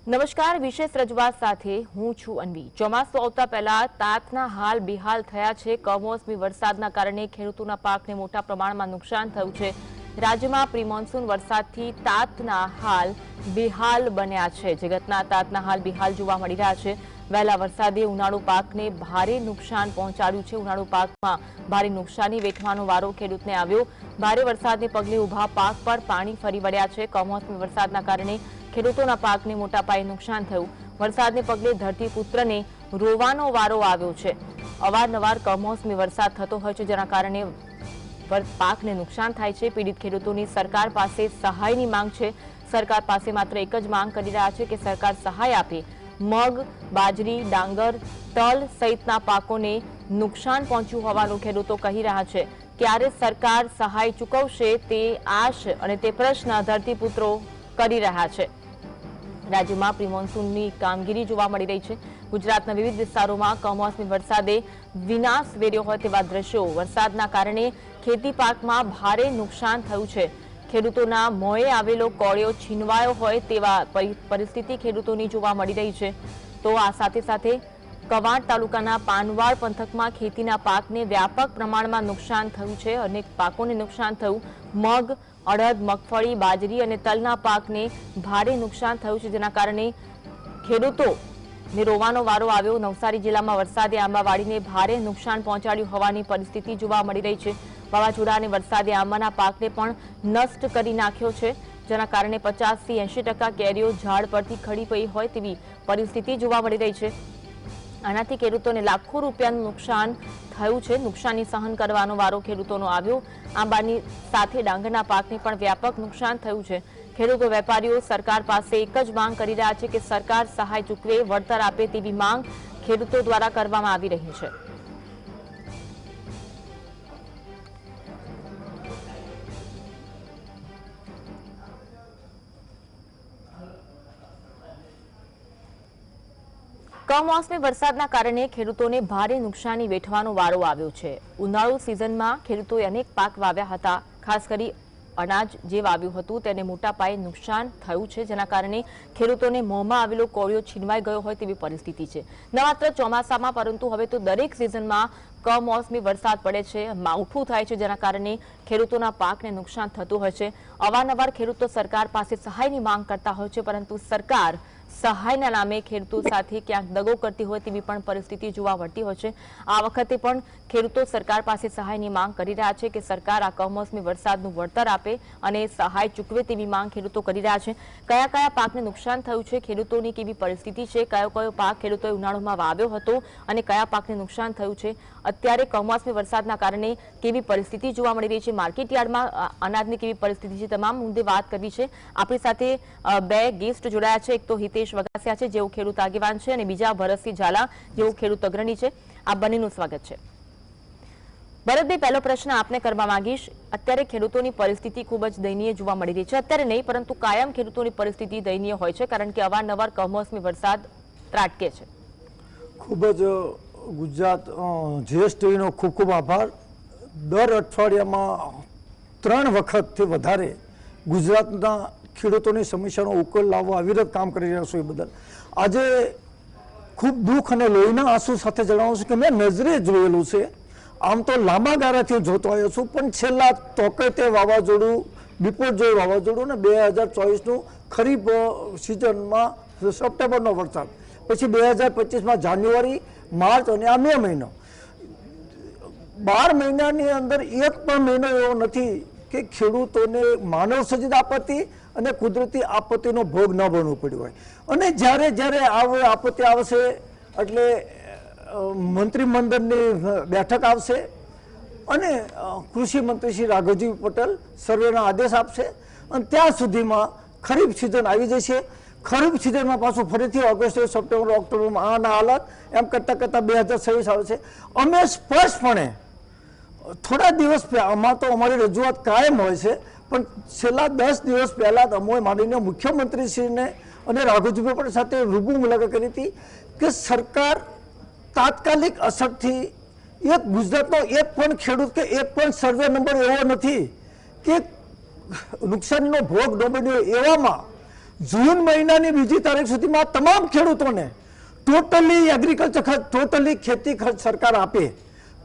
નમસ્કાર, વિશેષ રજૂઆત સાથે હું છું અન્વી। ચોમાસું આવતા પહેલા તાતના હાલ બેહાલ થયા છે। કમોસમી વરસાદના કારણે ખેડૂતોના પાકને મોટા પ્રમાણમાં નુકસાન થયું છે। રાજ્યમાં પ્રી મોન્સૂન વરસાદથી તાતના હાલ બેહાલ બન્યા છે। જગતના તાતના હાલ બેહાલ જોવા મળી રહ્યા છે। વહેલા વરસાદે ઉનાળુ પાકને ભારે નુકસાન પહોંચાડ્યું છે। ઉનાળુ પાકમાં ભારે નુકસાની વેઠવાનો વારો ખેડૂતને આવ્યો। ભારે વરસાદને પગલે ઊભા પાક પર પાણી ફરી વળ્યા છે। કમોસમી વરસાદના કારણે ખેડૂતોના પાકને મોટા પાયે નુકસાન થયું। વરસાદને પગલે ધરતીપુત્રને રોવાનો વારો આવ્યો છે। અવારનવાર કમોસમી વરસાદ થતો હોય છે, જેના કારણે પાકને નુકસાન થાય છે। પીડિત ખેડૂતોની સરકાર પાસે સહાયની માંગ છે। સરકાર પાસે માત્ર એક જ માંગ કરી રહ્યા છે કે સરકાર સહાય આપે। મગ, બાજરી, ડાંગર, તલ સહિતના પાકોને નુકસાન પહોંચ્યું હોવાનું ખેડૂતો કહી રહ્યા છે। ક્યારે સરકાર સહાય ચૂકવશે તે આશ અને તે પ્રશ્ન ધરતીપુત્રો કરી રહ્યા છે। રાજ્યમાં પ્રી મોન્સૂનની કામગીરી જોવા મળી રહી છે। ગુજરાતના વિવિધ વિસ્તારોમાં કમોસમી વરસાદે વિનાશ વેર્યો હોય તેવા દ્રશ્યો। વરસાદના કારણે ખેતી પાકમાં ભારે નુકસાન થયું છે। ખેડૂતોના મોંએ આવેલો કોળિયો છીનવાયો હોય તેવા પરિસ્થિતિ ખેડૂતોની જોવા મળી રહી છે। તો આ સાથે સાથે કવાંટ તાલુકાના પાનવાડ પંથકમાં ખેતીના પાકને વ્યાપક પ્રમાણમાં નુકસાન થયું છે। અનેક પાકોને નુકસાન થયું। મગ, અડદ, મગફળી, બાજરી અને તલના પાકને ભારે નુકસાન થયું છે, જેના કારણે ખેડૂતોને રોવાનો વારો આવ્યો। નવસારી જિલ્લામાં વરસાદે આંબાવાડીને ભારે નુકસાન પહોંચાડ્યું હોવાની પરિસ્થિતિ જોવા મળી રહી છે। વાવાઝોડા અને વરસાદે આંબાના પાકને પણ નષ્ટ કરી નાખ્યો છે, જેના કારણે 50 થી 80% કેરીઓ ઝાડ પરથી ખડી પડી હોય તેવી પરિસ્થિતિ જોવા મળી રહી છે। આનાથી ખેડૂતોને લાખો રૂપિયાનું નુકસાન થયું છે। નુકસાની સહન કરવાનો વારો ખેડૂતોનો આવ્યો। આંબાની સાથે ડાંગરના પાકને પણ વ્યાપક નુકસાન થયું છે। ખેડૂતો, વેપારીઓ સરકાર પાસે એક જ માંગ કરી રહ્યા છે કે સરકાર સહાય ચૂકવે, વળતર આપે તેવી માંગ ખેડૂતો દ્વારા કરવામાં આવી રહી છે। કમોસમી વરસાદના કારણે ખેડૂતોને ભારે નુકસાની વેઠવાનો વારો આવ્યો છે। ઉનાળુ સિઝનમાં ખેડૂતોએ અનેક પાક વાવ્યા હતા। ખાસ કરી અનાજ જે વાવ્યું હતું તેને મોટા પાયે નુકસાન થયું છે, જેના કારણે ખેડૂતોને મોંમાં આવેલો કોળિયો છીનવાઈ ગયો હોય તેવી પરિસ્થિતિ છે। ન માત્ર ચોમાસામાં પરંતુ હવે તો દરેક સિઝનમાં કમોસમી વરસાદ પડે છે, માવઠું થાય છે, જેના કારણે ખેડૂતોના પાકને નુકસાન થતું હોય છે। અવારનવાર ખેડૂતો સરકાર પાસે સહાયની માંગ કરતા હોય છે, પરંતુ સરકાર સહાયના નામે ખેડૂતો સાથે ક્યાંક દગો કરતી હોય તેવી પણ પરિસ્થિતિ જોવા મળતી હોય છે। આ વખતે પણ ખેડૂતો સરકાર પાસે સહાયની માંગ કરી રહ્યા છે કે સરકાર આ કમોસમી વરસાદનું વળતર આપે અને સહાય ચૂકવે તેવી માંગ ખેડૂતો કરી રહ્યા છે। કયા કયા પાકને નુકસાન થયું છે, ખેડૂતોની કેવી પરિસ્થિતિ છે, કયો કયો પાક ખેડૂતોએ ઉનાળામાં વાવ્યો હતો અને કયા પાકને નુકસાન થયું છે, અત્યારે કમોસમી વરસાદના કારણે કેવી પરિસ્થિતિ જોવા મળી રહી છે, માર્કેટયાર્ડમાં અનાજની કેવી પરિસ્થિતિ છે, તમામ મુદ્દે વાત કરવી છે। આપણી સાથે બે ગેસ્ટ જોડાયા છે। એક તો હિતેશ વગાસિયા છે, જેઓ ખેડૂત આગેવાન છે, અને બીજા ભરતસિંહ ઝાલા, જેઓ ખેડૂત અગ્રણી છે। આ બંનેનું સ્વાગત છે। ભરતભાઈ, પહેલો પ્રશ્ન આપને કરવા માંગીશ। અત્યારે ખેડૂતોની પરિસ્થિતિ ખૂબ જ દયનીય જોવા મળી રહી છે। અત્યારે નહીં પરંતુ કાયમ ખેડૂતોની પરિસ્થિતિ દયનીય હોય છે, કારણ કે અવારનવાર કમોસમી વરસાદ ત્રાટકે છે। ખૂબ જ ગુજરાત જીએસટીનો ખૂબ ખૂબ આભાર। દર અઠવાડિયામાં 3 વખતથી વધારે ગુજરાતના ખેડૂતોની સમસ્યાનો ઉકેલ લાવવા અવિરત કામ કરી રહ્યા છો એ બદલ આજે ખૂબ દુઃખ અને લોહીના આંસુ સાથે જણાવું છું કે મેં નજરે જોયેલું છે। આમ તો લાંબા ગાળાથી જોતો આવ્યો છું, પણ છેલ્લા તોકતે વાવાઝોડું, બિપોરજોય વાવાઝોડું ને 2024નું ખરીફ સિઝનમાં સપ્ટેમ્બરનો વરસાદ, પછી 2025માં જાન્યુઆરી, માર્ચ અને આ મે મહિનો, 12 મહિનાની અંદર એક પણ મહિનો એવો નથી કે ખેડૂતોને માનવ સર્જિત આપત્તિ અને કુદરતી આપત્તિનો ભોગ ન બનવું પડ્યો હોય। અને જ્યારે જ્યારે આપત્તિ આવશે એટલે મંત્રીમંડળની બેઠક આવશે અને કૃષિ મંત્રી શ્રી રાઘવજી પટેલ સર્વેના આદેશ આપશે અને ત્યાં સુધીમાં ખરીફ સિઝન આવી જશે। ખરીફ સિઝનમાં પાછું ફરીથી ઓગસ્ટ, સપ્ટેમ્બર, ઓક્ટોબરમાં આના હાલત એમ કરતાં 2026 આવશે। અમે સ્પષ્ટપણે થોડા દિવસ આમાં તો અમારી રજૂઆત કાયમ હોય છે, પણ છેલ્લા 10 દિવસ પહેલાં જ અમે માનનીય મુખ્યમંત્રીશ્રીને અને રાઘવજી પટેલ સાથે રૂબરૂ મુલાકાત કરી હતી કે સરકાર તાત્કાલિક અસરથી ગુજરાતનો એક પણ ખેડૂત કે એક પણ સર્વે નંબર એવો નથી કે નુકસાનીનો ભોગ ન બન્યો, એવામાં જૂન મહિનાની 2જી તારીખ સુધીમાં તમામ ખેડૂતોને ટોટલી એગ્રીકલ્ચર ખર્ચ, ટોટલી ખેતી ખર્ચ સરકાર આપે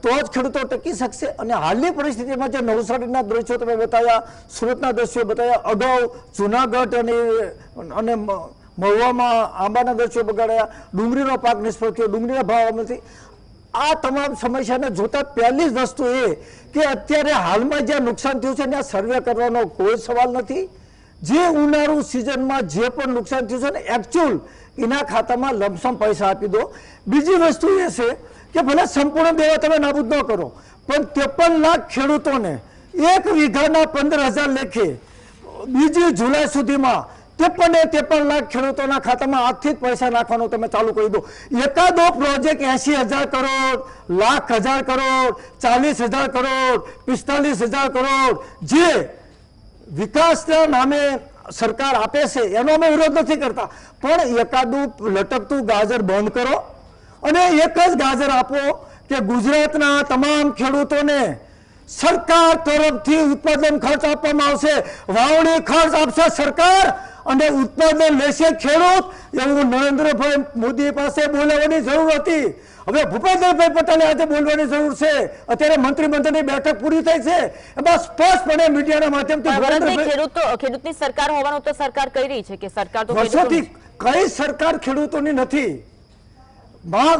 તો જ ખેડૂતો ટકી શકશે. અને હાલની પરિસ્થિતિમાં જે નવસારીના દ્રશ્યો તમે બતાવ્યા, સુરતના દ્રશ્યો બતાવ્યા, અગાઉ જુનાગઢ અને મહુવામાં આંબાના દ્રશ્યો બગાડ્યા, ડુંગળીનો પાક નિષ્ફળ થયો, ડુંગળીના ભાવ નથી. આ તમામ સમસ્યાને જોતા પહેલી જ વસ્તુ એ કે અત્યારે હાલમાં જ્યાં નુકસાન થયું છે ત્યાં સર્વે કરવાનો કોઈ સવાલ નથી. જે ઉનાળુ સિઝનમાં જે પણ નુકસાન થયું છે ને એકચ્યુઅલ એના ખાતામાં લમસમ પૈસા આપી દો. બીજી વસ્તુ એ છે કે ભલે સંપૂર્ણ દેવા તમે નાબૂદ ન કરો, પણ 53 લાખ ખેડૂતોને 1 વીઘાના 15,000 લેખે 2 જુલાઈ સુધીમાં 53 લાખ ખેડૂતોના ખાતામાં આજથી જ પૈસા નાખવાનું તમે ચાલુ કરી દો. એકાદો પ્રોજેક્ટ 80,000 કરોડ, 1,00,000 કરોડ, 40,000 કરોડ, 45,000 કરોડ જે વિકાસના નામે સરકાર આપે છે એનો અમે વિરોધ નથી કરતા, પણ એકાદું લટકતું ગાજર બંધ કરો અને એક જ ગાજર આપો કે ગુજરાતના તમામ ખેડૂતોને સરકાર તરફથી ઉત્પાદન ખર્ચ આપવામાં આવશે, વાવણી ખર્ચ આપશે સરકાર અને ઉત્પાદન લેશે ખેડૂત. એવું નરેન્દ્રભાઈ મોદી પાસે બોલાવવાની જરૂર હતી. હવે ભૂપેન્દ્રભાઈ પટેલે આજે બોલવાની જરૂર છે. અત્યારે મંત્રીમંડળની બેઠક પૂરી થઈ છે, એમાં સ્પષ્ટપણે મીડિયાના માધ્યમથી ખેડૂતની સરકાર હોવાનું તો સરકાર કહી રહી છે કે સરકાર તો વર્ષોથી કઈ સરકાર ખેડૂતોની નથી.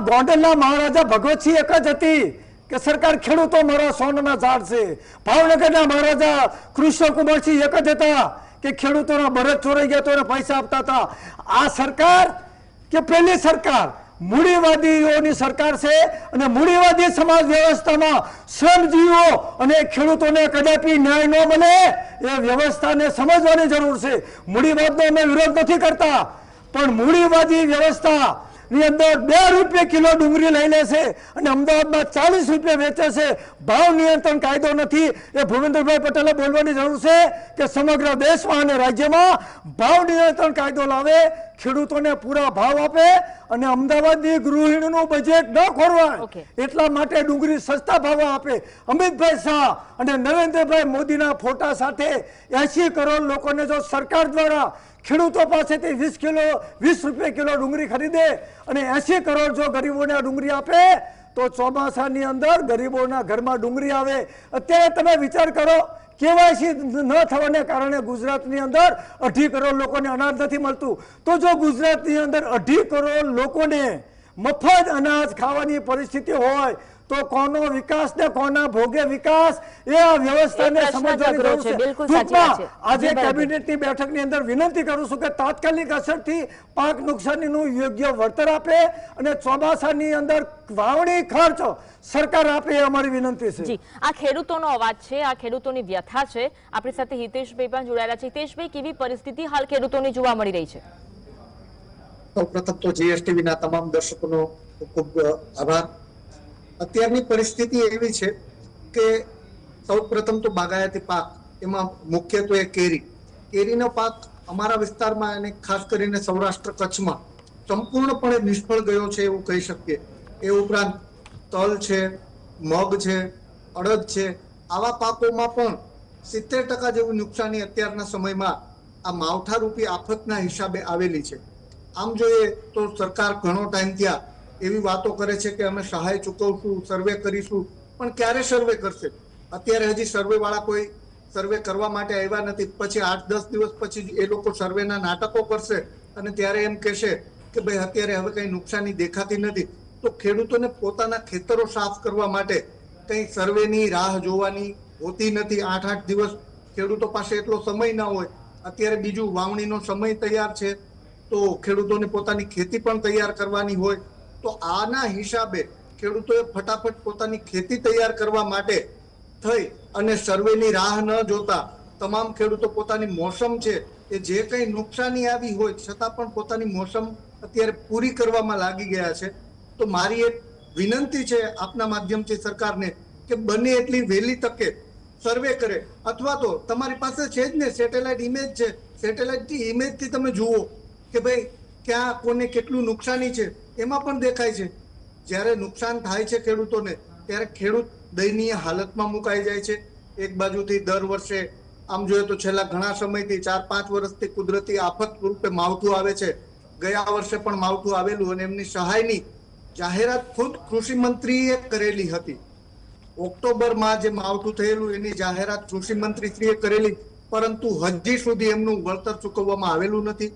ગોંડલના મહારાજા ભગવતસિંહ એક જ હતી કે સરકાર ખેડૂતો મારા સોનાના ઝાડ છે. ભાવનગરના મહારાજા કૃષ્ણકુમારસિંહ એક જ હતા કે ખેડૂતોના બળદ ચોરાઈ ગયા તો એને પૈસા આપતા હતા. આ સરકાર કે પહેલી સરકાર મૂડીવાદીઓની સરકાર છે અને મૂડીવાદી સમાજ વ્યવસ્થામાં શ્રમજીવીઓ અને ખેડૂતોને કદાપી ન્યાય ન મળે એ વ્યવસ્થાને સમજવાની જરૂર છે. મૂડીવાદનો અમે વિરોધ નથી કરતા, પણ મૂડીવાદી વ્યવસ્થા ની અંદર 2 રૂપિયા કિલો ડુંગળી લઈ લે છે અને અમદાવાદમાં 40 રૂપિયા વેચે છે. ભાવ નિયંત્રણ કાયદો નથી. એ ભૂપેન્દ્રભાઈ પટેલે બોલવાની જરૂર છે કે સમગ્ર દેશમાં અને રાજ્યમાં ભાવ નિયંત્રણ કાયદો લાવે, ખેડૂતોને પૂરા ભાવ આપે અને અમદાવાદની ગૃહિણીનું બજેટ ન ખોરવાય એટલા માટે ડુંગળી સસ્તા ભાવે આપે. અમિતભાઈ શાહ અને નરેન્દ્રભાઈ મોદીના ફોટા સાથે 80 કરોડ લોકોને જો સરકાર દ્વારા ખેડૂતો પાસેથી 20 રૂપિયા કિલો ડુંગળી ખરીદે અને 80 કરોડ જો ગરીબોને ડુંગળી આપે તો ચોમાસાની અંદર ગરીબોના ઘરમાં ડુંગળી આવે. અત્યારે તમે વિચાર કરો, કેવાયસી ન થવાને કારણે ગુજરાતની અંદર 2.5 કરોડ લોકોને અનાજ નથી મળતું. તો જો ગુજરાતની અંદર 2.5 કરોડ લોકોને મફત અનાજ ખાવાની પરિસ્થિતિ હોય તો કોનો વિકાસ ને કોના ભોગે વિકાસ એ આ વ્યવસ્થાને સમજવાની જરૂર છે. ટૂંકમાં આજે કેબિનેટની બેઠકની અંદર વિનંતી કરું છું કે તાત્કાલિક અસરથી પાક નુકસાનીનું યોગ્ય વળતર આપે અને ચોમાસાની અંદર વાવણી ખર્ચ સરકાર આપે એ અમારી વિનંતી છે. જી, આ ખેડૂતોનો અવાજ છે, આ ખેડૂતોની વ્યથા છે. આપણી સાથે હિતેશભાઈ પણ જોડાયેલા છે. હિતેશભાઈ, કેવી પરિસ્થિતિ હાલ ખેડૂતોની જોવા મળી રહી છે? સૌપ્રથમ તો જીએસટીવી ના તમામ દર્શકોનો ખૂબ આભાર. અત્યારની પરિસ્થિતિ એવી છે કે સૌપ્રથમ તો બાગાયતી પાક, એમાં મુખ્યત્વે કેરીનો પાક અમારા વિસ્તારમાં અને ખાસ કરીને સૌરાષ્ટ્ર કચ્છમાં સંપૂર્ણપણે નિષ્ફળ ગયો છે એવું કહી શકીએ. એ ઉપરાંત તલ છે, મગ છે, અડદ છે, આવા પાકોમાં પણ 70% જેવું નુકસાની અત્યારના સમયમાં આ માવઠારૂપી આફતના હિસાબે આવેલી છે. આમ જોઈએ તો સરકાર ઘણો ટાઈમ થયા એવી વાતો કરે છે કે અમે સહાય ચૂકવશું, સર્વે કરીશું, પણ ક્યારે સર્વે કરશે? અત્યારે હજી સર્વે વાળા કોઈ સર્વે કરવા માટે આવ્યા નથી. પછી 8-10 દિવસ પછી એ લોકો સર્વેના નાટકો કરશે અને ત્યારે એમ કહેશે કે ભાઈ અત્યારે હવે કઈ નુકસાની દેખાતી નથી. તો ખેડૂતોને પોતાના ખેતરો સાફ કરવા માટે કઈ સર્વેની રાહ જોવાની હોતી નથી. 8-8 દિવસ ખેડૂતો પાસે એટલો સમય ના હોય. અત્યારે બીજું વાવણીનો સમય તૈયાર છે તો ખેડૂતોને પોતાની ખેતી પણ તૈયાર કરવાની હોય. તો આના હિસાબે ખેડૂતોએ ફટાફટ પોતાની ખેતી તૈયાર કરવા માટે થઈ અને સર્વેની રાહ ન જોતા તમામ ખેડૂતો પોતાની મોસમ છે એ જે કંઈ નુકસાની આવી હોય છતાં પણ પોતાની મોસમ અત્યારે પૂરી કરવામાં લાગી ગયા છે. તો મારી એક વિનંતી છે આપના માધ્યમથી સરકારને કે બને એટલી વહેલી તકે સર્વે કરે, અથવા તો તમારી પાસે છે જ ને સેટેલાઇટ ઇમેજ છે, સેટેલાઇટ ઇમેજથી તમે જુઓ કે ભાઈ ક્યાં કોને કેટલું નુકસાની છે. એમાં પણ દેખાય છે જ્યારે નુકસાન થાય છે ખેડૂતોને ત્યારે ખેડૂત દયનીય હાલતમાં મુકાઈ જાય છે. એક બાજુથી દર વર્ષે આમ જોઈએ તો છેલ્લા ઘણા સમયથી 4-5 વર્ષથી કુદરતી આફત રૂપે માવઠું આવે છે. ગયા વર્ષે પણ માવઠું આવેલું અને એમની સહાયની જાહેરાત ખુદ કૃષિ મંત્રીએ કરેલી હતી. ઓક્ટોબરમાં જે માવઠું થયેલું એની જાહેરાત કૃષિ મંત્રીશ્રીએ કરેલી, પરંતુ હજી સુધી એમનું વળતર ચૂકવવામાં આવેલું નથી.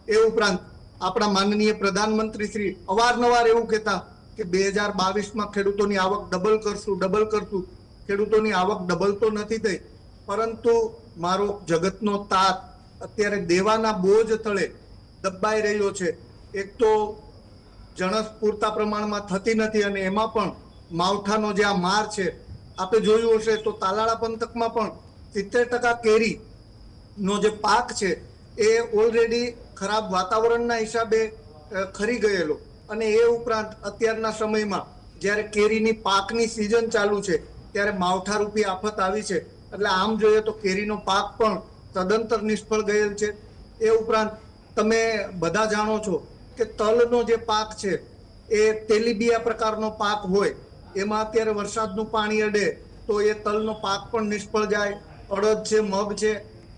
એ ઉપરાંત આપણા માનનીય પ્રધાનમંત્રી શ્રી અવારનવાર એવું કહેતા કે 2022માં ખેડૂતોની આવક ડબલ કરશું. ખેડૂતોની આવક ડબલ તો નથી થઈ, પરંતુ મારો જગતનો તાત અત્યારે દેવાના બોજ તળે દબાઈ રહ્યો છે. એક તો જણસ પૂરતા પ્રમાણમાં થતી નથી અને એમાં પણ માવઠાનો જે આ માર છે, આપે જોયું હશે તો તાલાળા પંથકમાં પણ 70% કેરીનો જે પાક છે એ ઓલરેડી ખરાબ વાતાવરણના હિસાબે ખરી ગયેલો. અને એ ઉપરાંત અત્યારના સમયમાં જ્યારે કેરીની પાકની સિઝન ચાલુ છે ત્યારે માવઠારૂપી આફત આવી છે. એટલે આમ જોઈએ તો કેરીનો પાક પણ સદંતર નિષ્ફળ ગયેલ છે. એ ઉપરાંત તમે બધા જાણો છો કે તલનો જે પાક છે એ તેલીબિયા પ્રકારનો પાક હોય, એમાં અત્યારે વરસાદનું પાણી અડે તો એ તલનો પાક પણ નિષ્ફળ જાય. અડદ છે, મગ છે,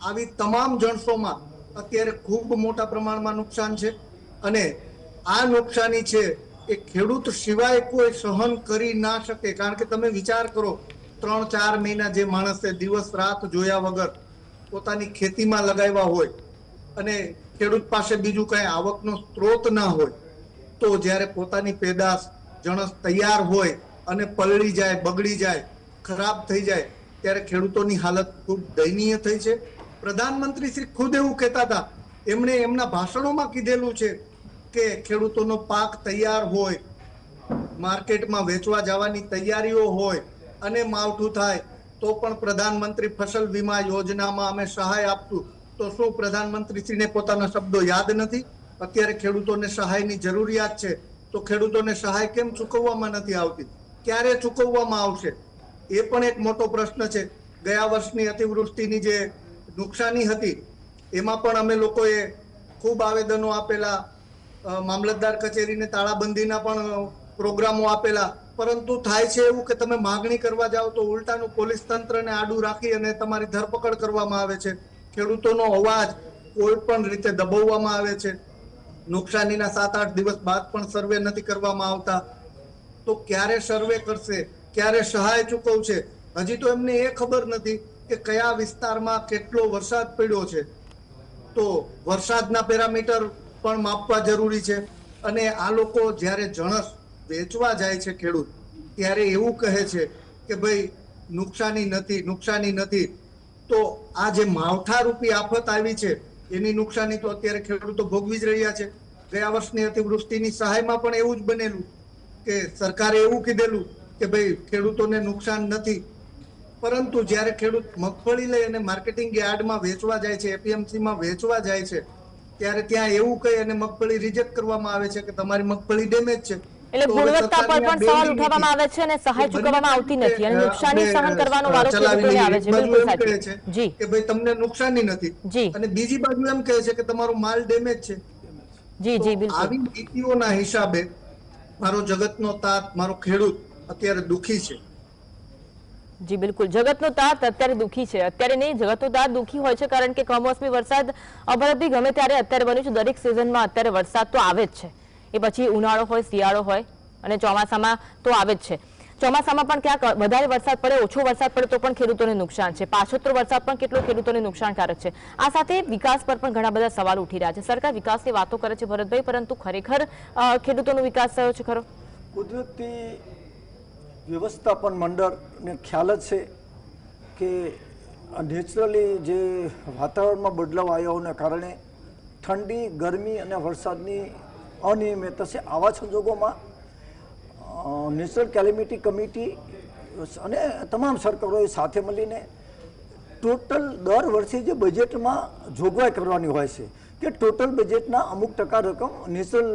આવી તમામ જણસોમાં અત્યારે ખૂબ મોટા પ્રમાણમાં નુકસાન છે. અને આ નુકસાની છે એ ખેડૂત સિવાય કોઈ સહન કરી ના શકે. કારણ કે તમે વિચાર કરો, 3-4 મહિના જે માણસે દિવસ રાત જોયા વગર પોતાની ખેતીમાં લગાવ્યા હોય અને ખેડૂત પાસે બીજું કઈ આવકનો સ્ત્રોત ના હોય, તો જ્યારે પોતાની પેદાશ જણસ તૈયાર હોય અને પલળી જાય, બગડી જાય, ખરાબ થઈ જાય, ત્યારે ખેડૂતોની હાલત ખૂબ દયનીય થઈ છે. પ્રધાનમંત્રી શ્રી ખુદ એવું કહેતા હતા, એમણે એમના ભાષણોમાં કીધેલું છે કે ખેડૂતોનો પાક તૈયાર હોય, માર્કેટમાં વેચવા જવાની તૈયારીઓ હોય અને માવઠું થાય તો પણ પ્રધાનમંત્રી ફસલ વીમા યોજનામાં અમે સહાય આપશું. તો શું પ્રધાનમંત્રીશ્રીને પોતાના શબ્દો યાદ નથી? અત્યારે ખેડૂતોને સહાયની જરૂરિયાત છે, તો ખેડૂતોને સહાય કેમ ચૂકવવામાં નથી આવતી? ક્યારે ચૂકવવામાં આવશે? એ પણ એક મોટો પ્રશ્ન છે. ગયા વર્ષની અતિવૃષ્ટિની જે નુકસાની હતી એમાં પણ અમે લોકોએ ખૂબ આવેદનો આપેલા, મામલતદાર કચેરીને તાળાબંધીના પણ પ્રોગ્રામો આપેલા, પરંતુ થાય છે એવું કે તમે માગણી કરવા જાઓ તો ઉલટાનું પોલીસ તંત્રને આડું રાખી અને તમારી ધરપકડ કરવામાં આવે છે. ખેડૂતોનો અવાજ કોઈ પણ રીતે દબાવવામાં આવે છે. નુકસાનીના 7-8 દિવસ બાદ પણ સર્વે નથી કરવામાં આવતા. તો ક્યારે સર્વે કરશે, ક્યારે સહાય ચૂકવશે? હજી તો એમને એ ખબર નથી કે કયા વિસ્તારમાં કેટલો વરસાદ પડ્યો છે. તો વરસાદના પેરામીટર પણ માપવા જરૂરી છે. અને આ લોકો જ્યારે જણસ વેચવા જાય છે ખેડૂત, ત્યારે એવું કહે છે કે ભાઈ નુકસાની નથી. તો આ જે માવઠારૂપી આફત આવી છે એની નુકસાની તો અત્યારે ખેડૂતો ભોગવી જ રહ્યા છે. ગયા વર્ષની અતિવૃષ્ટિની સહાયમાં પણ એવું જ બનેલું કે સરકારે એવું કીધેલું કે ભાઈ ખેડૂતોને નુકસાન નથી, પરંતુ જ્યારે ખેડૂત મગફળી લઈ અને માર્કેટિંગ યાર્ડમાં વેચવા જાય છે, એપીએમસીમાં વેચવા જાય છે, ત્યારે ત્યાં એવું કહી અને મગફળી રિજેક્ટ કરવામાં આવે છે કે તમારી મગફળી ડેમેજ છે. એટલે ગુણવત્તા પર પણ સવાલ ઉઠાવવામાં આવે છે અને સહાય ચૂકવવામાં આવતી નથી અને નુકસાની સહન કરવાનો વારો ખેડૂતોને આવે છે. બિલકુલ સાચું જી, કે ભાઈ તમને નુકસાની નથી જી, અને બીજી બાજુ એમ કહે છે કે તમારો માલ ડેમેજ છે. જી જી બિલકુલ. આવી નીતિઓના હિસાબે મારો જગતનો તાત, મારો ખેડૂત અત્યારે દુખી છે. જી બિલકુલ, જગતનો તાત અત્યારે દુખી છે. અત્યારે નહીં, જગતનો તાત દુખી હોય છે કારણ કે કમોસમી વરસાદ અબરદી ગમે ત્યારે અત્યારે બન્યું છે. દરેક સિઝનમાં અત્યારે વરસાદ તો આવે જ છે. એ પછી ઉનાળો હોય, શિયાળો હોય અને ચોમાસામાં તો આવે જ છે. ચોમાસામાં પણ ક્યાંક વધારે વરસાદ પડે, ઓછો વરસાદ પડે તો પણ ખેડૂતોને નુકસાન છે. પાછોતરો વરસાદ પણ કેટલો ખેડૂતોને નુકસાનકારક છે. આ સાથે વિકાસ પર પણ ઘણા બધા સવાલ ઉઠી રહ્યા છે. સરકાર વિકાસની વાતો કરે છે ભરતભાઈ, પરંતુ ખરેખર ખેડૂતોનો વિકાસ થયો છે ખરો? કુદરતી વ્યવસ્થાપન મંડળને ખ્યાલ જ છે કે નેચરલી જે વાતાવરણમાં બદલાવ આવ્યાઓને કારણે ઠંડી, ગરમી અને વરસાદની અનિયમિતતા છે. આવા સંજોગોમાં નેશનલ કેલેમિટી કમિટી અને તમામ સરકારોએ સાથે મળીને ટોટલ દર વર્ષે જે બજેટમાં જોગવાઈ કરવાની હોય છે કે ટોટલ બજેટના અમુક ટકા રકમ નેચરલ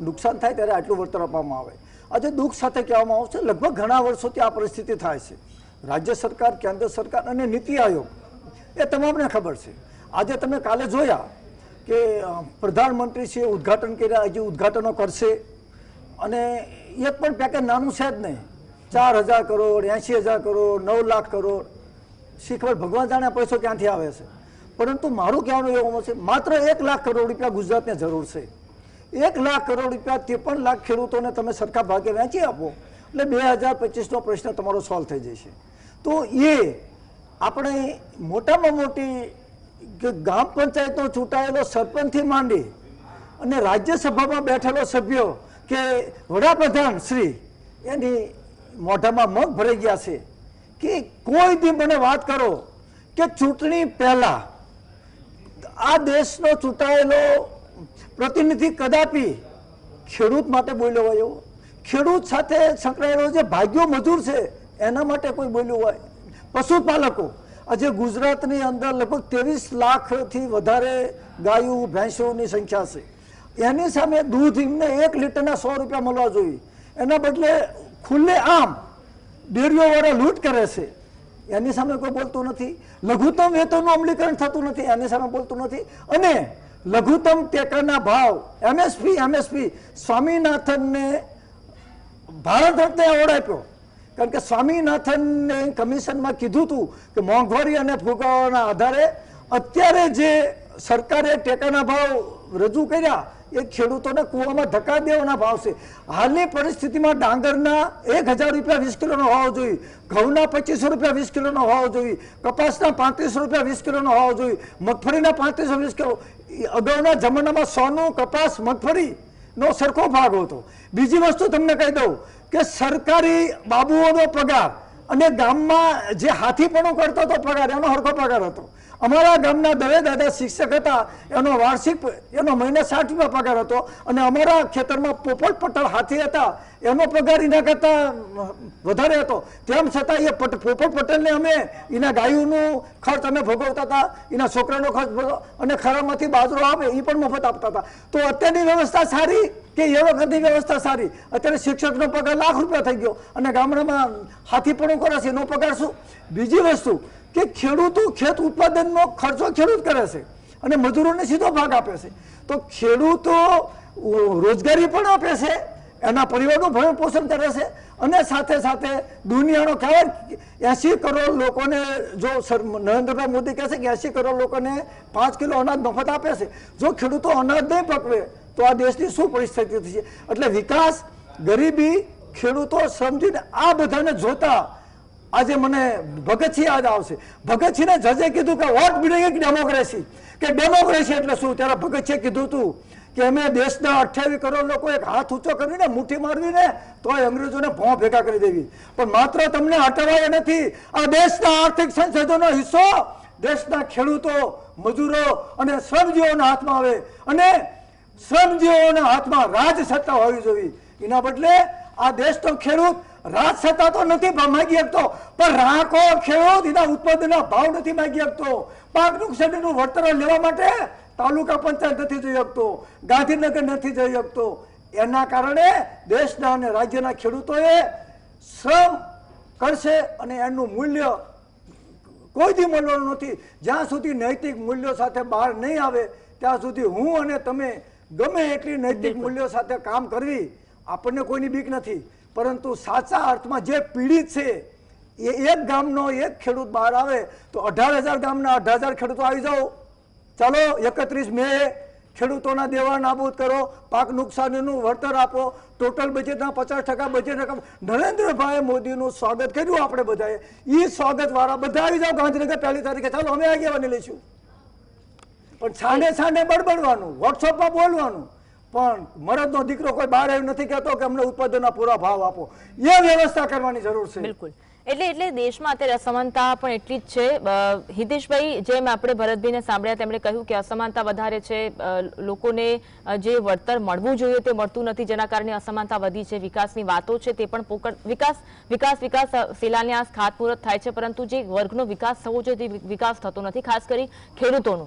નુકસાન થાય ત્યારે આટલું વળતર આપવામાં આવે. આજે દુઃખ સાથે કહેવામાં આવશે, લગભગ ઘણા વર્ષોથી આ પરિસ્થિતિ થાય છે. રાજ્ય સરકાર, કેન્દ્ર સરકાર અને નીતિ આયોગ એ તમામને ખબર છે. આજે તમે કાલે જોયા કે પ્રધાનમંત્રીશ્રીએ ઉદ્ઘાટન કર્યા, હજી ઉદ્ઘાટનો કરશે અને એક પણ પેકેજ નાનું છે જ નહીં. 4,000 કરોડ, 80,000 કરોડ, 9 લાખ કરોડ શી ખબર ભગવાન જાણે આ પૈસો ક્યાંથી આવે છે. પરંતુ મારું કહેવાનું એવું છે, માત્ર 1 લાખ કરોડ રૂપિયા ગુજરાતને જરૂર છે. 1 લાખ કરોડ રૂપિયા 53 લાખ ખેડૂતોને તમે સરખા ભાગે વેચી આપો એટલે 2025નો પ્રશ્ન તમારો સોલ્વ થઈ જશે. તો એ આપણે મોટામાં મોટી ગ્રામ પંચાયતનો ચૂંટાયેલો સરપંચથી માંડી અને રાજ્યસભામાં બેઠેલો સભ્યો કે વડાપ્રધાન શ્રી એની મોઢામાં મગ ભરાઈ ગયા છે કે કોઈ દી મને વાત કરો કે ચૂંટણી પહેલા આ દેશનો ચૂંટાયેલો પ્રતિનિધિ કદાપી ખેડૂત માટે બોલ્યો હોય, એવો ખેડૂત સાથે સંકળાયેલો જે ભાગ્યો મજૂર છે એના માટે કોઈ બોલ્યું હોય, પશુપાલકો આજે ગુજરાતની અંદર લગભગ 23 લાખથી વધારે ગાયો ભેંસોની સંખ્યા છે. એની સામે દૂધ એમને 1 લીટરના 100 રૂપિયા મળવા જોઈએ, એના બદલે ખુલ્લે આમ ડેરીઓ વાળા લૂંટ કરે છે. એની સામે કોઈ બોલતું નથી. લઘુત્તમ વેતનનું અમલીકરણ થતું નથી, એની સામે બોલતું નથી. અને લઘુત્તમ ટેકાના ભાવ એમએસપી સ્વામીનાથનને ભારત રત્ન એવોર્ડ આપ્યો, કારણ કે સ્વામીનાથનને કમિશનમાં કીધું હતું કે મોંઘવારી અને ફુગાવાના આધારે અત્યારે જે સરકારે ટેકાના ભાવ રજૂ કર્યા એ ખેડૂતોને કૂવામાં ધક્કા દેવાના ભાવ છે. હાલની પરિસ્થિતિમાં ડાંગરના 1000 રૂપિયા 20 કિલોનો હોવો જોઈએ, ઘઉંના 2500 રૂપિયા 20 કિલોનો હોવો જોઈએ, કપાસના 3500 રૂપિયા 20 કિલોનો હોવો જોઈએ, મગફળીના 3520 કિલો. અગાઉના જમાનામાં સોનું, કપાસ, મગફળીનો સરખો ભાગ હતો. બીજી વસ્તુ તમને કહી દઉં કે સરકારી બાબુઓનો પગાર અને ગામમાં જે હાથીપણું કરતો હતો પગાર એનો સરખો પગાર હતો. અમારા ગામના દવે દાદા શિક્ષક હતા, એનો વાર્ષિક એનો મહિને 60 રૂપિયા પગાર હતો. અને અમારા ખેતરમાં પોપટ પટેલ હાથી હતા, એનો પગાર એના કરતાં વધારે હતો. તેમ છતાં એ પોપટ પટેલને અમે એના ગાયોનું ખર્ચ અમે ભોગવતા હતા, એના છોકરાનો ખર્ચ અને ખરામાંથી બાજરો આવે એ પણ મફત આપતા હતા. તો અત્યારની વ્યવસ્થા સારી કે એ વખતની વ્યવસ્થા સારી? અત્યારે શિક્ષકનો પગાર લાખ રૂપિયા થઈ ગયો અને ગામડામાં હાથીપણું કરે છે એનો પગાર શું? બીજી વસ્તુ કે ખેડૂતો ખેત ઉત્પાદનનો ખર્ચો ખેડૂત કરે છે અને મજૂરોને સીધો ભાગ આપે છે. તો ખેડૂતો રોજગારી પણ આપે છે, એના પરિવારનું ભરણ પોષણ કરે છે અને સાથે સાથે દુનિયાનો કહેવાય 80 કરોડ લોકોને, જો નરેન્દ્રભાઈ મોદી કહે છે કે 80 કરોડ લોકોને 5 કિલો અનાજ મફત આપે છે. જો ખેડૂતો અનાજ નહીં પકવે તો આ દેશની શું પરિસ્થિતિ થશે? એટલે વિકાસ, ગરીબી, ખેડૂતો સમજીને આ બધાને જોતા આજે મને ભગતસિંહ યાદ આવશે. ભગતસિંહને જજે કીધું કે વોટ મિલિંગ ડેમોક્રેસી, કે ડેમોક્રેસી એટલે શું? ત્યારે ભગતસિંહે કીધું હતું કે અમે દેશના 28 કરોડ લોકો એક હાથ ઊંચો કરીને મુઠ્ઠી મારવીને તોય અંગ્રેજોને ભોં ભેગા કરી દેવી, પણ માત્ર તમને હટાવાય નથી. આ દેશના આર્થિક સંસાધનનો હિસ્સો દેશના ખેડૂતો, મજૂરો અને શ્રમજીવીઓના હાથમાં આવે અને શ્રમજીવીઓના હાથમાં રાજ સત્તા હોવી જોઈએ. એના બદલે આ દેશનો ખેડૂત રાજ સત્તા તો નથી માગી શકતો, પણ રાખો ખેડૂત એના ઉત્પાદનના ભાવ નથી માગી શકતો. પાક નુકસાનીનું વળતર લેવા માટે તાલુકા પંચાયત નથી જઈ શકતો, ગાંધીનગર નથી જઈ શકતો. એના કારણે દેશના અને રાજ્યના ખેડૂતોએ શ્રમ કરશે અને એનું મૂલ્ય કોઈ દી મળવાનું નથી. જ્યાં સુધી નૈતિક મૂલ્યો સાથે બહાર નહીં આવે ત્યાં સુધી હું અને તમે ગમે એટલી નૈતિક મૂલ્યો સાથે કામ કરવી આપણને કોઈની બીક નથી. પરંતુ સાચા અર્થમાં જે પીડિત છે એ એક ગામનો એક ખેડૂત બહાર આવે તો 18,000 ગામના 18,000 ખેડૂતો આવી જાઓ. ચાલો 31 મે ખેડૂતોના દેવા નાબૂદ કરો, પાક નુકસાનીનું વળતર આપો, ટોટલ બજેટના 50% બજેટ રકમ. નરેન્દ્રભાઈ મોદીનું સ્વાગત કર્યું આપણે બધાએ, એ સ્વાગત વાળા બધા આવી જાઓ ગાંધીનગર 1 તારીખે. ચાલો અમે આગેવાની લઈશું, પણ છાંડે બળબડવાનું, વોટ્સઅપમાં બોલવાનું. પણ મરદનો દીકરો કોઈ બહાર આવ્યો નથી કહેતો કે અમને ઉત્પાદનના પૂરા ભાવ આપો. એ વ્યવસ્થા કરવાની જરૂર છે. બિલકુલ. એટલે દેશમાં અત્યારે અસમાનતા પણ એટલી જ છે. હિતેશભાઈ, જેમ આપણે ભરતભાઈને સાંભળ્યા તેમણે કહ્યું કે અસમાનતા વધારે છે, લોકોને જે વળતર મળવું જોઈએ તે મળતું નથી, જેના કારણે અસમાનતા વધી છે. વિકાસની વાતો છે તે પણ વિકાસ શિલાન્યાસ ખાતમુહૂર્ત થાય છે, પરંતુ જે વર્ગનો વિકાસ થવો જોઈએ તે વિકાસ થતો નથી, ખાસ કરી ખેડૂતોનો.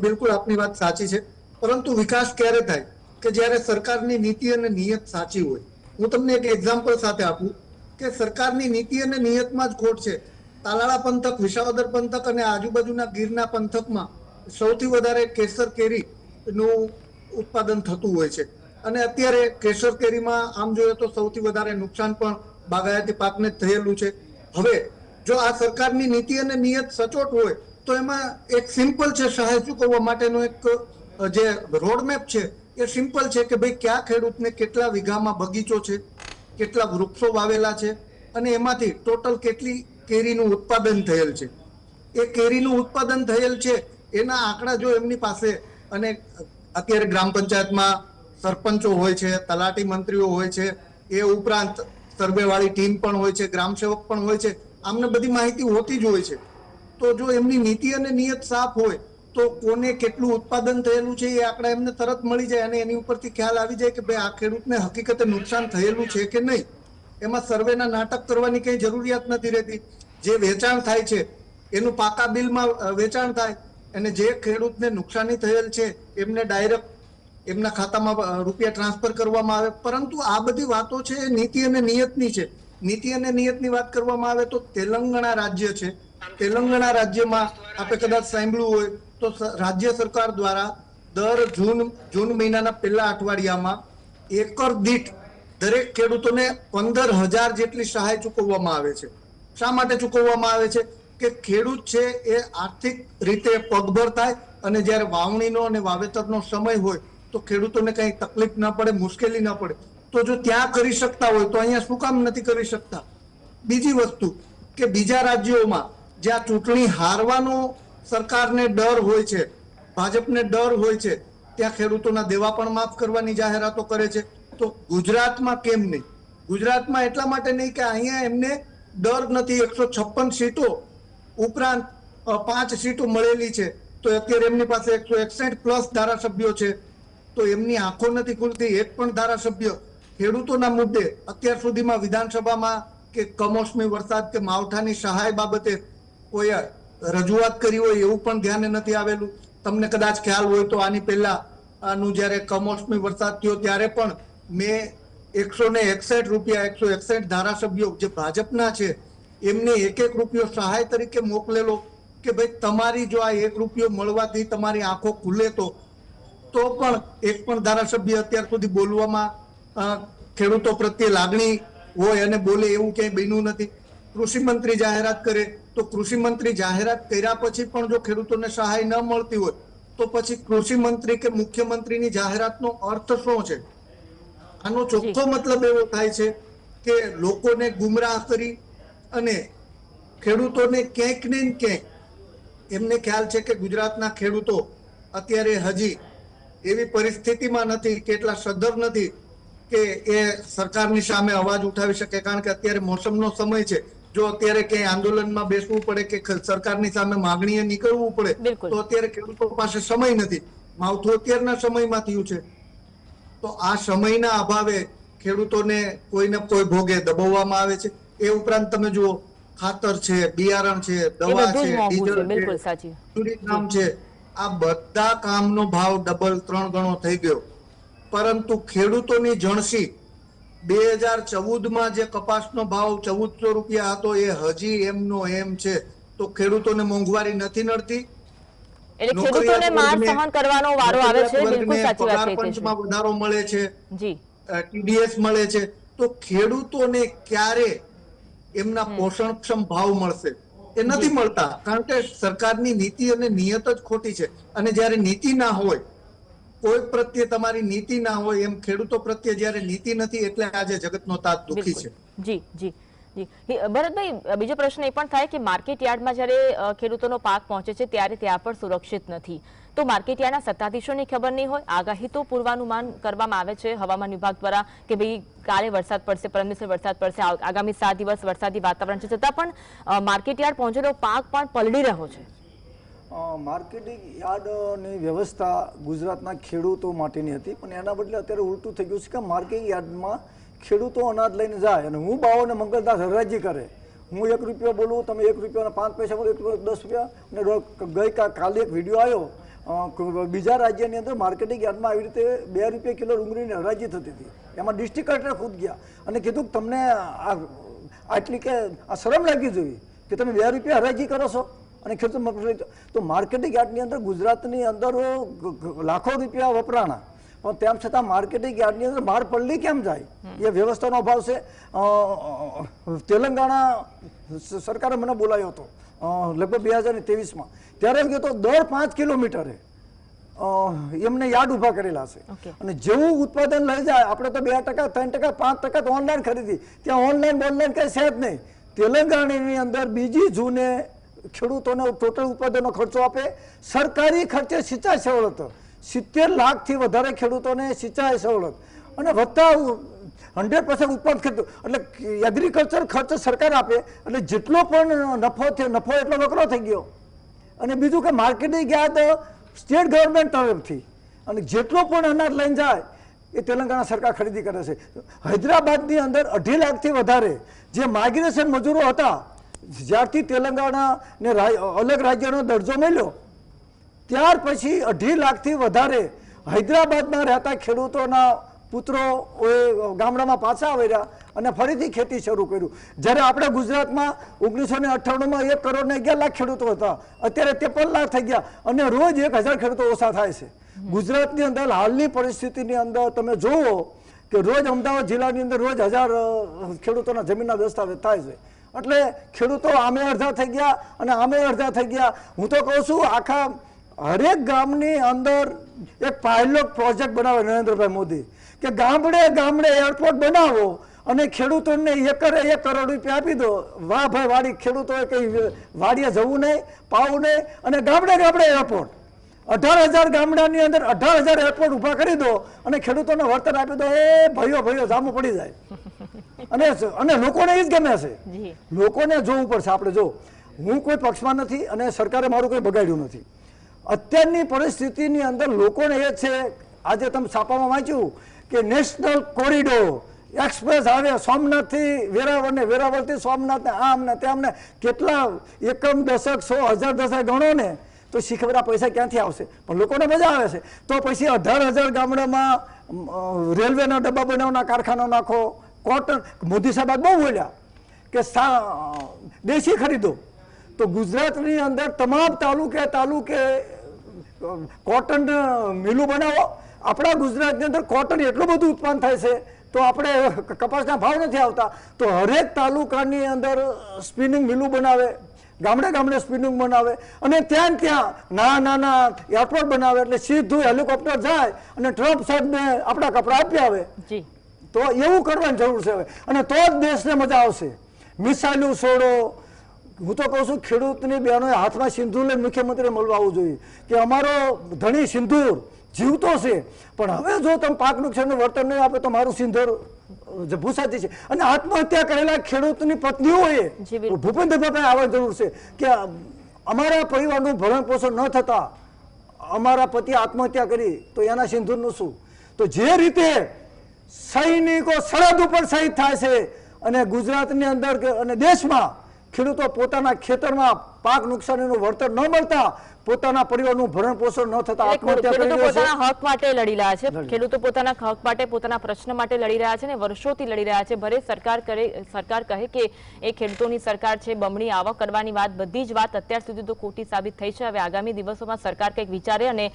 બિલકુલ આપની વાત સાચી છે, પરંતુ વિકાસ ક્યારે થાય કે જ્યારે સરકારની નીતિ અને નિયત સાચી હોય. હું તમને એક એક્ઝામ્પલ સાથે આપું કે સરકારની નીતિ અને નિયતમાં જ ખોટ છે. તાલાળા પંથક, વિસાવદર પંથક અને આજુબાજુના ગીરના પંથકમાં સૌથી વધારે કેસર કેરીનું ઉત્પાદન થતું હોય છે અને અત્યારે કેસર કેરીમાં આમ જોઈએ તો સૌથી વધારે નુકસાન પણ બાગાયતી પાકને થયેલું છે. હવે જો આ સરકારની નીતિ અને નિયત સચોટ હોય તો એમાં એક સિમ્પલ છે, સહાય ચૂકવવા માટેનો એક જે રોડમેપ છે એ સિમ્પલ છે કે ભાઈ કયા ખેડૂતને કેટલા વીઘામાં બગીચો છે, કેટલા વૃક્ષો વાવેલા છે અને એમાંથી ટોટલ કેટલી કેરીનું ઉત્પાદન થયેલ છે. એ કેરીનું ઉત્પાદન થયેલ છે એના આંકડા જો એમની પાસે, અને અત્યારે ગ્રામ પંચાયતમાં સરપંચો હોય છે, તલાટી મંત્રીઓ હોય છે, એ ઉપરાંત સર્વેવાળી ટીમ પણ હોય છે, ગ્રામ સેવક પણ હોય છે, આમને બધી માહિતી હોતી જ હોય છે. તો જો એમની નીતિ અને નિયત સાફ હોય તો કોને કેટલું ઉત્પાદન થયેલું છે એ આંકડા એમને તરત મળી જાય અને એની ઉપરથી ખ્યાલ આવી જાય કે ભાઈ આ ખેડૂતને હકીકતે નુકસાન થયેલું છે કે નહીં. એમાં સર્વેના નાટક કરવાની કઈ જરૂરિયાત નથી રહેતી. જે વેચાણ થાય છે એનું પાકા બિલમાં વેચાણ થાય અને જે ખેડૂતને નુકસાની થયેલ છે એમને ડાયરેક્ટ એમના ખાતામાં રૂપિયા ટ્રાન્સફર કરવામાં આવે. પરંતુ આ બધી વાતો છે એ નીતિ અને નિયતની છે. નીતિ અને નિયતની વાત કરવામાં આવે તો તેલંગાણા રાજ્ય છે. તેલંગાણા રાજ્યમાં આપણે કદાચ સાંભળ્યું હોય તો રાજ્ય સરકાર દ્વારા દર જૂન મહિનાના પહેલા અઠવાડિયામાં એકર દીઠ દરેક ખેડૂતોને 15,000 જેટલી સહાય ચૂકવવામાં આવે છે. શા માટે ચૂકવવામાં આવે છે? કે ખેડૂત છે એ આર્થિક રીતે પગભર થાય અને જ્યારે વાવણીનો અને વાવેતરનો સમય હોય તો ખેડૂતોને કઈ તકલીફ ના પડે, મુશ્કેલી ના પડે. તો જો ત્યાં કરી શકતા હોય તો અહીંયા શું કામ નથી કરી શકતા? બીજી વસ્તુ કે બીજા રાજ્યોમાં જ્યાં ચૂંટણી હારવાનો સરકારને ડર હોય છે, ભાજપને ડર હોય છે, ત્યાં ખેડૂતોના દેવા પણ માફ કરવાની જાહેરાતો કરે છે. તો ગુજરાતમાં કેમ નહીં? ગુજરાતમાં એટલા માટે નહીં કે અહીંયા એમને ડર નથી. 156 સીટો ઉપરાંત 5 સીટો મળેલી છે તો અત્યારે એમની પાસે 161+ ધારાસભ્યો છે. તો એમની આંખો નથી ખુલતી. એક પણ ધારાસભ્ય ખેડૂતોના મુદ્દે અત્યાર સુધીમાં વિધાનસભામાં કે કમોસમી વરસાદ કે માવઠાની સહાય બાબતે કોઈ રજૂઆત કરી હોય એવું પણ ધ્યાને નથી આવેલું. તમને કદાચ ખ્યાલ હોય તો આની પહેલા આનું જ્યારે કમોસમી વરસાદ થયો ત્યારે પણ મેં 161 રૂપિયા 161 ધારાસભ્યો જે ભાજપના છે એમને 1 રૂપિયો સહાય તરીકે મોકલેલો કે ભાઈ તમારી જો આ 1 રૂપિયો મળવાથી તમારી આંખો ખુલે તો પણ એક પણ ધારાસભ્ય અત્યાર સુધી બોલવામાં ખેડૂતો પ્રત્યે લાગણી હોય અને બોલે એવું ક્યાંય બન્યું નથી. કૃષિ મંત્રી જાહેરાત કરે તો કૃષિ મંત્રી જાહેરાત કર્યા પછી પણ જો ખેડૂતોને સહાય ન મળતી હોય તો પછી કૃષિ મંત્રી કે મુખ્યમંત્રીની જાહેરાતનો અર્થ શું છે? આનો ચોખ્ખો મતલબ એવો થાય છે કે લોકોને ગુમરાહ કરી અને ખેડૂતોને ક્યાંક ને ક્યાંક એમને ખ્યાલ છે કે ગુજરાતના ખેડૂતો અત્યારે હજી એવી પરિસ્થિતિમાં નથી કે એટલા સદ્ધર નથી કે એ સરકારની સામે અવાજ ઉઠાવી શકે. કારણ કે અત્યારે મોસમનો સમય છે. જો અત્યારે ક્યાંય આંદોલનમાં બેસવું પડે કે સરકારની સામે માગણીએ નીકળવું પડે તો અત્યારે ખેડૂતો પાસે સમય નથી. માવઠું અત્યારના સમયમાં થયું છે. તો આ સમયના અભાવે ખેડૂતોને કોઈને કોઈ ભોગે દબાવવામાં આવે છે. એ ઉપરાંત તમે જુઓ ખાતર છે, બિયારણ છે, દવા છે, ડીઝલ છે, આ બધા કામનો ભાવ ડબલ 3 ગણો થઈ ગયો. પરંતુ ખેડૂતોની જણસી 2014માં જે કપાસનો ભાવ 1400 રૂપિયા હતો એ હજી એમનો એમ છે. તો ખેડૂતોને મોંઘવારી નથી નડતી. એટલે ખેડૂતોને માર સહન કરવાનો વારો આવે છે. બિલકુલ સાચી વાત છે. પંચમાં વધારો મળે છે, જી TDS મળે છે. તો ખેડૂતોને ક્યારે એમના પોષણક્ષમ ભાવ મળશે? એ નથી મળતા. કારણ કે સરકારની નીતિ અને નિયત જ ખોટી છે. અને જ્યારે નીતિ ના હોય, કોઈ પ્રત્યે તમારી નીતિ ના હોય, એમ ખેડૂતો પ્રત્યે જ્યારે નીતિ નથી એટલે આજે જગતનો તાત દુખી છે. જી જી જી ભરતભાઈ, બીજો પ્રશ્ન એ પણ થાય કે માર્કેટ યાર્ડમાં જ્યારે ખેડૂતોનો પાક પહોંચે છે ત્યારે ત્યાં પણ સુરક્ષિત નથી. તો માર્કેટ યાર્ડના સત્તાધીશોને ખબર નહીં હોય? આગાહી તો પૂર્વાનુમાન કરવામાં આવે છે હવામાન વિભાગ દ્વારા કે ભાઈ કાલે વરસાદ પડશે, પરમ દિવસે વરસાદ પડશે, આગામી 7 દિવસ વરસાદી વાતાવરણ છે, છતાં પણ માર્કેટ યાર્ડ પહોંચેલો પાક પણ પલળી રહ્યો છે. માર્કેટિંગ યાર્ડની વ્યવસ્થા ગુજરાતના ખેડૂતો માટેની હતી, પણ એના બદલે અત્યારે ઉલટું થઈ ગયું છે કે માર્કેટિંગ યાર્ડમાં ખેડૂતો અનાજ લઈને જાય અને હું ભાવોને મંગલદાસ હરાજી કરે. હું 1 રૂપિયો બોલું, તમે 1 રૂપિયાના 5 પૈસા બોલો, 10 રૂપિયા. અને કાલે એક વિડીયો આવ્યો બીજા રાજ્યની અંદર માર્કેટિંગ યાર્ડમાં આવી રીતે 2 રૂપિયા કિલો ડુંગળીની હરાજી થતી હતી. એમાં ડિસ્ટ્રિક્ટ કલેક્ટર ખુદ ગયા અને કીધું કે તમને આટલી કે આ શરમ લાગી જોઈએ કે તમે 2 રૂપિયા હરાજી કરો છો અને ખેડૂતો. તો માર્કેટિંગ યાર્ડની અંદર ગુજરાતની અંદર લાખો રૂપિયા વપરાણા, પણ તેમ છતાં માર્કેટિંગ યાર્ડની અંદર બહાર પલ્લી કેમ જાય? એ વ્યવસ્થાનો અભાવ છે. તેલંગાણા સરકારે મને બોલાવ્યો હતો લગભગ 2023માં, ત્યારે એમ કહેતો દર 5 કિલોમીટરે એમને યાર્ડ ઊભા કરેલા છે અને જેવું ઉત્પાદન લઈ જાય, આપણે તો 2%, 3%, 5% તો ઓનલાઈન ખરીદી, ત્યાં ઓનલાઈન કઈ છે જ નહીં. તેલંગાણાની અંદર 2 જૂને ખેડૂતોને ટોટલ ઉત્પાદનનો ખર્ચો આપે, સરકારી ખર્ચે સિંચાઈ સવલત 70 લાખથી વધારે ખેડૂતોને સિંચાઈ સવલત અને વધતા 100% ઉત્પાદન ખેડૂત, એટલે એગ્રીકલ્ચર ખર્ચ સરકાર આપે, એટલે જેટલો પણ નફો એટલો વકરો થઈ ગયો. અને બીજું કે માર્કેટિંગ યાર્ડ સ્ટેટ ગવર્મેન્ટ તરફથી, અને જેટલો પણ અનાજ લઈને જાય એ તેલંગાણા સરકાર ખરીદી કરે છે. હૈદરાબાદની અંદર 2.5 લાખથી વધારે જે માઇગ્રેશન મજૂરો હતા, જ્યારથી તેલંગાણાને અલગ રાજ્યનો દરજ્જો મળ્યો ત્યાર પછી 2.5 લાખથી વધારે હૈદરાબાદમાં રહેતા ખેડૂતોના પુત્રો ગામડામાં પાછા આવ્યા અને ફરીથી ખેતી શરૂ કર્યું. જ્યારે આપણે ગુજરાતમાં 1998માં 1 કરોડ ને 11 લાખ ખેડૂતો હતા, અત્યારે 53 લાખ થઈ ગયા અને રોજ 1000 ખેડૂતો ઓછા થાય છે. ગુજરાતની અંદર હાલની પરિસ્થિતિની અંદર તમે જુઓ કે રોજ અમદાવાદ જિલ્લાની અંદર રોજ 1000 ખેડૂતોના જમીનના દસ્તાવેજ થાય છે. એટલે ખેડૂતો આમે અડધા થઈ ગયા અને આમે અડધા થઈ ગયા. હું તો કહું છું આખા હરેક ગામની અંદર એક પાયલોટ પ્રોજેક્ટ બનાવે નરેન્દ્રભાઈ મોદી કે ગામડે એરપોર્ટ બનાવો અને ખેડૂતોને એકરે 1 કરોડ રૂપિયા આપી દો. વાહ ભાઈ વાડી, ખેડૂતોએ કઈ વાડીએ જવું નહીં, પાવું નહીં, અને ગામડે એરપોર્ટ 18,000 ગામડાની અંદર 18,000 એરપોર્ટ ઊભા કરી દો અને ખેડૂતોને વળતર આપી દો. એ ભાઈઓ જામું પડી જાય. અને લોકોને એ જ ગમે છે, લોકોને જોવું પડશે. આપણે જો, હું કોઈ પક્ષમાં નથી અને સરકારે મારું કોઈ બગાડ્યું નથી. અત્યારની પરિસ્થિતિની અંદર લોકોને એ છે, આજે તમે છાપામાં વાંચ્યું કે નેશનલ કોરિડોર એક્સપ્રેસ હાઈવે સોમનાથથી વેરાવળ ને વેરાવળથી સોમનાથ ને આમ ને તેમ ને કેટલા એકમ દશક 100,000 દશક ગણો ને તો શીખવડા પૈસા ક્યાંથી આવશે? પણ લોકોને મજા આવે છે. તો પછી 18,000 ગામડામાં રેલવેના ડબ્બા બનાવવાના કારખાના નાખો. કોટન, મોદી સાહેબ બહુ બોલ્યા કે દેશી ખરીદો. તો ગુજરાતની અંદર તમામ તાલુકે કોટન મિલો બનાવો. આપણા ગુજરાતની અંદર કોટન એટલું બધું ઉત્પાદન થાય છે તો આપણે કપાસના ભાવ નથી આવતા, તો હરેક તાલુકાની અંદર સ્પિનિંગ મિલો બનાવે, ગામડે સ્પિનિંગ બનાવે અને ત્યાં નાના એરપોર્ટ બનાવે. એટલે સીધું હેલિકોપ્ટર જાય અને ટ્રમ્પ સાહેબને આપણા કપડા આપી આવે. તો એવું કરવાની જરૂર છે હવે, અને તો જ દેશને મજા આવશે. મિસાઇલું છોડો. હું તો કહું છું ખેડૂતની બહેનોએ હાથમાં સિંદૂર લઈને મુખ્યમંત્રીને મળવા આવવું જોઈએ કે અમારો ધણી સિંદૂર જીવતો છે, પણ હવે જો તમે પાક નુકસાનનું વળતર નહીં આપે તો મારું સિંદૂર ભૂસાતી છે. અને આત્મહત્યા કરેલા ખેડૂતની પત્નીઓએ ભૂપેન્દ્રભાઈ આવવાની જરૂર છે કે અમારા પરિવારનું ભરણ પોષણ ન થતા અમારા પતિએ આત્મહત્યા કરી તો એના સિંદૂરનું શું? તો જે રીતે સૈનિકો સરહદ ઉપર શહીદ થાય છે અને ગુજરાતની અંદર અને દેશમાં ખેડૂતો પોતાના ખેતરમાં પાક નુકસાનીનું વળતર ન મળતા પોતાના પરિવારનું ભરણ પોષણ ન થતા આત્મહત્યા કરી રહ્યા છે. પોતાના હક માટે લડી રહ્યા છે. ખેડૂતો પોતાના હક માટે, પોતાના પ્રશ્ન માટે લડી રહ્યા છે અને વર્ષોથી લડી રહ્યા છે. ભલે સરકાર કહે કે એ ખેડૂતોની સરકાર છે, બમણી આવક કરવાની વાત, બધી જ વાત અત્યાર સુધી તો ખોટી સાબિત થઈ છે. હવે આગામી દિવસોમાં સરકાર કંઈક વિચારે અને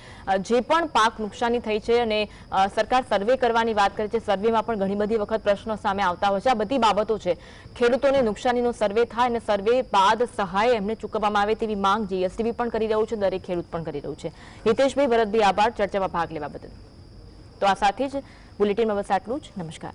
જે પણ પાક નુકસાની થઈ છે અને સરકાર સર્વે કરવાની વાત કરે છે. સર્વેમાં પણ ઘણી બધી વખત પ્રશ્નો સામે આવતા હોય છે. આ બધી બાબતો છે. ખેડૂતોને નુકસાનીનો સર્વે થાય અને સર્વે બાદ સહાય એમને ચૂકવવામાં આવે તેવી માંગ જીએસટીવી પણ કરી રહ્યું છે, દરેક ખેડૂત પણ કરી રહ્યું છે. હિતેશભાઈ, ભરતભાઈ, આભાર ચર્ચામાં ભાગ લેવા બદલ. તો આ સાથે જ બુલેટિનમાં બસ આટલું જ. નમસ્કાર.